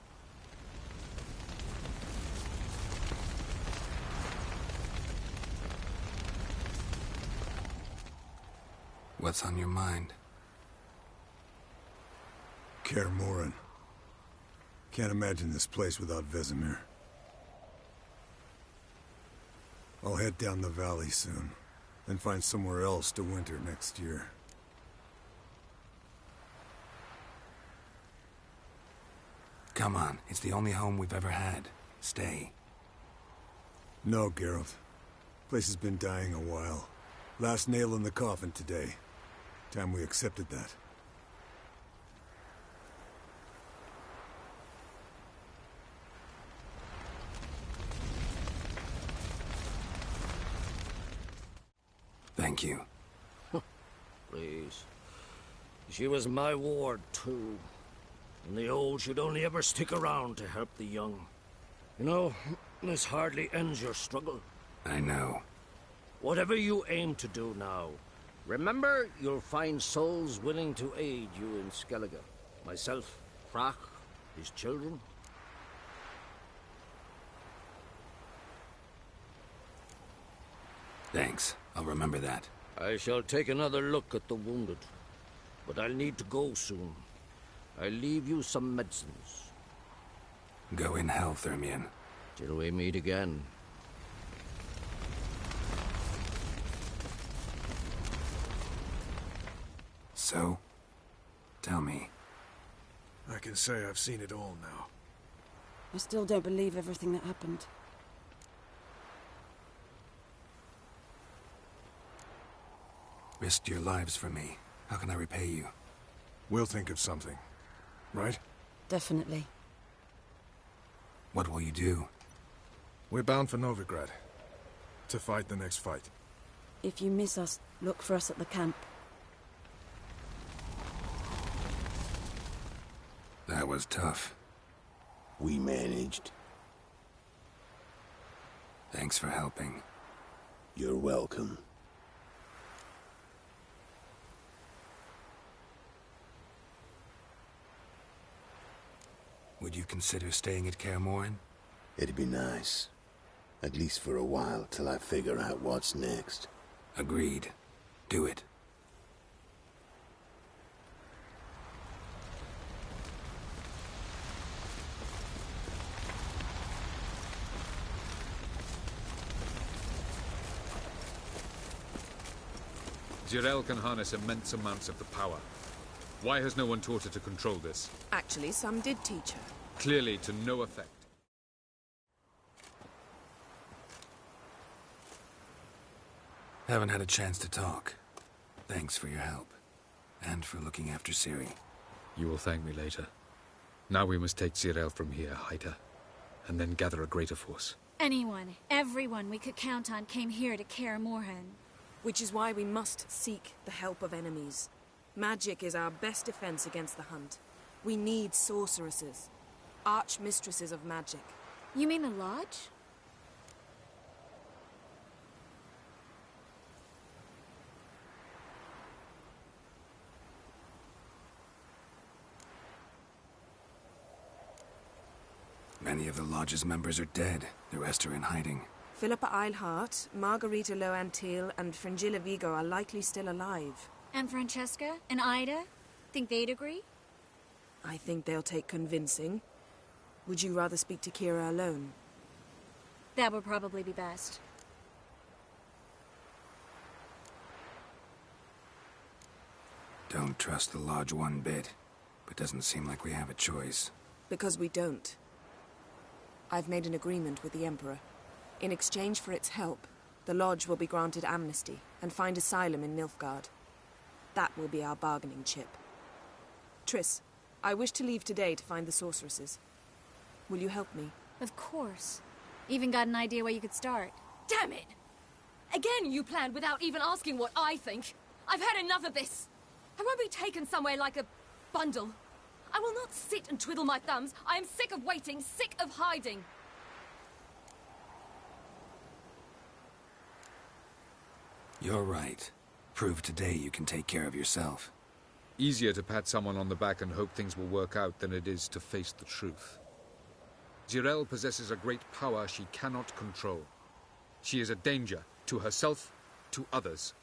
What's on your mind? Kaer Morhen. Can't imagine this place without Vesemir. I'll head down the valley soon, then find somewhere else to winter next year. Come on, it's the only home we've ever had. Stay. No, Geralt. Place has been dying a while. Last nail in the coffin today. Time we accepted that. Thank you. Please. She was my ward, too. And the old should only ever stick around to help the young. You know, this hardly ends your struggle. I know. Whatever you aim to do now, remember you'll find souls willing to aid you in Skellige. Myself, Frach, his children. Thanks. I'll remember that. I shall take another look at the wounded. But I'll need to go soon. I'll leave you some medicines. Go in hell, Thermian. Till we meet again. So? Tell me. I can say I've seen it all now. I still don't believe everything that happened. Risked your lives for me. How can I repay you? We'll think of something. Right? Definitely. What will you do? We're bound for Novigrad. To fight the next fight. If you miss us, look for us at the camp. That was tough. We managed. Thanks for helping. You're welcome. Would you consider staying at Kaer Morhen? It'd be nice. At least for a while, till I figure out what's next. Agreed. Do it. Zirael can harness immense amounts of the power. Why has no one taught her to control this? Actually, some did teach her. Clearly to no effect. Haven't had a chance to talk. Thanks for your help. And for looking after Ciri. You will thank me later. Now we must take Zirael from here, hide her, and then gather a greater force. Anyone, everyone we could count on came here to Kaer Morhen. Which is why we must seek the help of enemies. Magic is our best defense against the Hunt. We need sorceresses. Archmistresses of magic. You mean the Lodge? Many of the Lodge's members are dead. The rest are in hiding. Philippa Eilhart, Margarita Loantil, and Fringilla Vigo are likely still alive. And Francesca? And Ida? Think they'd agree? I think they'll take convincing. Would you rather speak to Kira alone? That would probably be best. Don't trust the Lodge one bit, but doesn't seem like we have a choice. Because we don't. I've made an agreement with the Emperor. In exchange for its help, the Lodge will be granted amnesty and find asylum in Nilfgaard. That will be our bargaining chip. Triss, I wish to leave today to find the sorceresses. Will you help me? Of course. Even got an idea where you could start. Damn it! Again you planned without even asking what I think. I've had enough of this. I won't be taken somewhere like a bundle. I will not sit and twiddle my thumbs. I am sick of waiting, sick of hiding. You're right. Prove today you can take care of yourself. Easier to pat someone on the back and hope things will work out than it is to face the truth. Zirael possesses a great power she cannot control. She is a danger to herself, to others.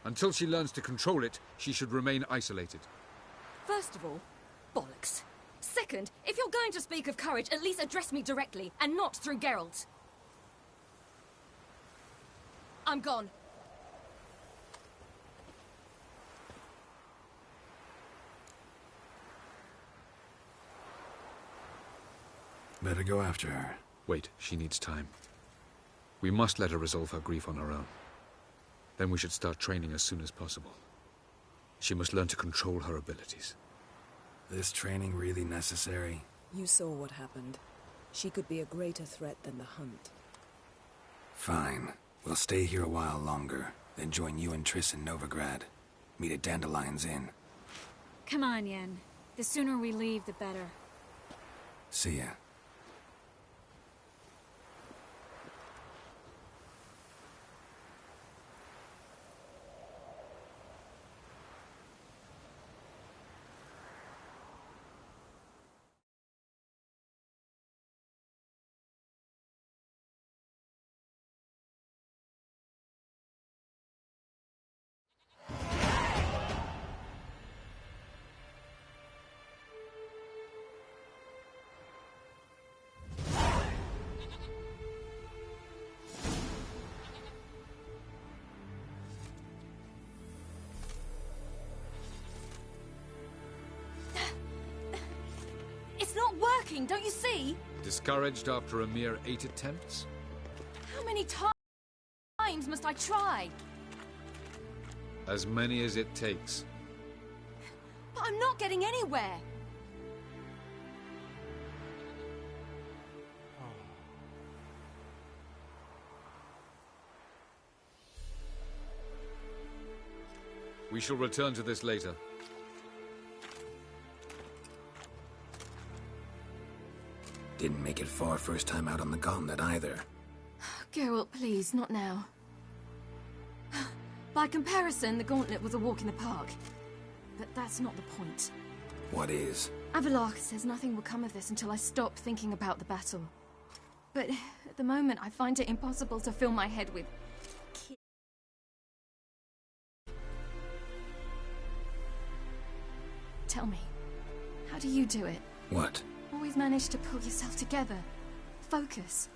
Until she learns to control it, she should remain isolated. First of all, bollocks. Second, if you're going to speak of courage, at least address me directly, and not through Geralt. I'm gone. Better go after her. Wait, she needs time. We must let her resolve her grief on her own. Then we should start training as soon as possible. She must learn to control her abilities. This training really necessary? You saw what happened. She could be a greater threat than the Hunt. Fine. We'll stay here a while longer, then join you and Triss in Novigrad. Meet at Dandelion's Inn. Come on, Yen. The sooner we leave, the better. See ya. working, don't you see? Discouraged after a mere 8 attempts? How many times must I try? As many as it takes. But I'm not getting anywhere. We shall return to this later. Didn't make it far first time out on the gauntlet either. Geralt, please, not now. By comparison, the gauntlet was a walk in the park. But that's not the point. What is? Avallac'h says nothing will come of this until I stop thinking about the battle. But at the moment, I find it impossible to fill my head with... Tell me, how do you do it? What? Always manage to pull yourself together. Focus.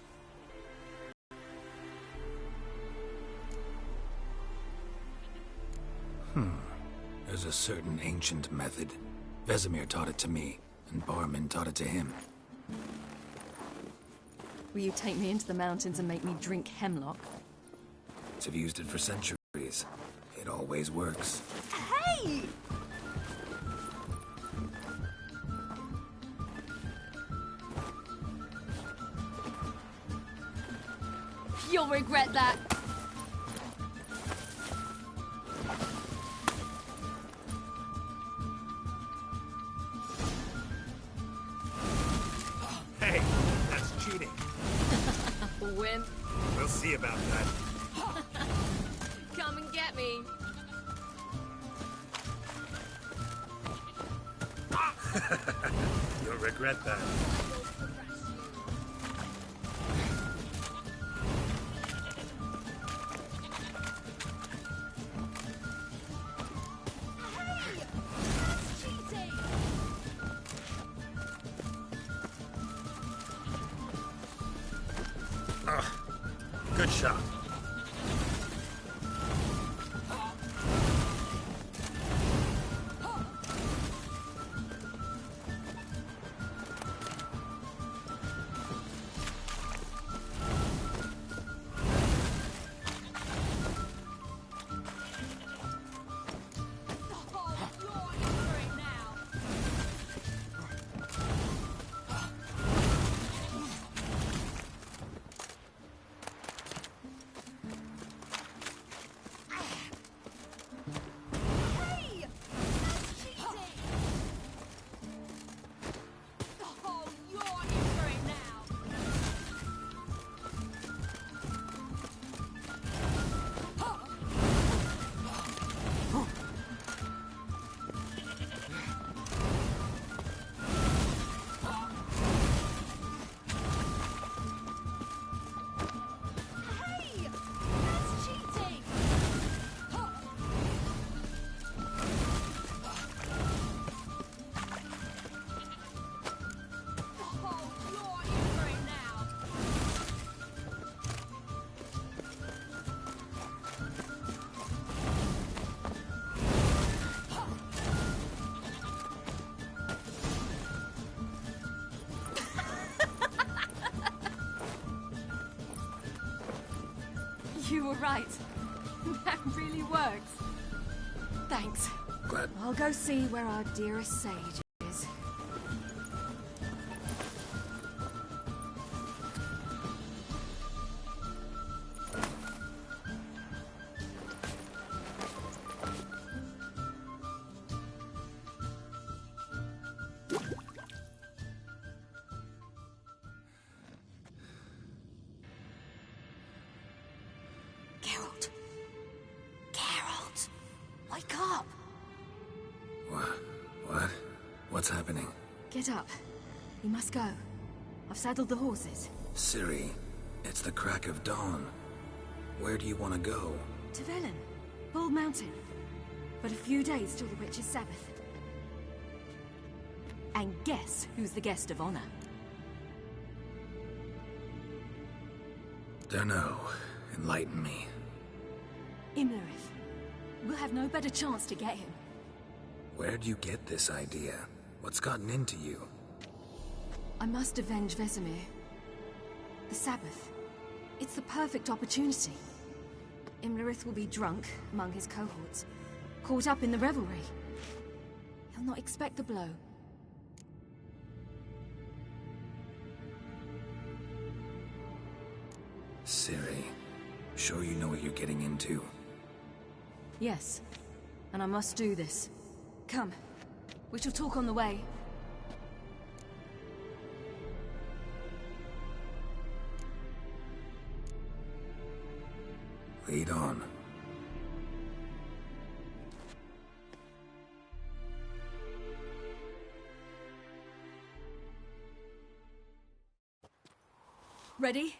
There's a certain ancient method. Vesemir taught it to me, and Barman taught it to him. Will you take me into the mountains and make me drink hemlock? I've used it for centuries. It always works. Hey! You'll regret that. Hey, that's cheating. Wimp. We'll see about that. Come and get me. You'll regret that. Good shot. You were right. That really works. Thanks. Glad. I'll go see where our dearest sage is. Geralt. Geralt! Wake up! What? What's happening? Get up. We must go. I've saddled the horses. Ciri, it's the crack of dawn. Where do you want to go? To Velen. Bald Mountain. But a few days till the Witch's Sabbath. And guess who's the guest of honor? Dunno. Enlighten me. Imlerith. We'll have no better chance to get him. Where'd you get this idea? What's gotten into you? I must avenge Vesemir. The Sabbath. It's the perfect opportunity. Imlerith will be drunk among his cohorts, caught up in the revelry. He'll not expect the blow. Ciri, sure you know what you're getting into? Yes, and I must do this. Come, we shall talk on the way. Lead on. Ready?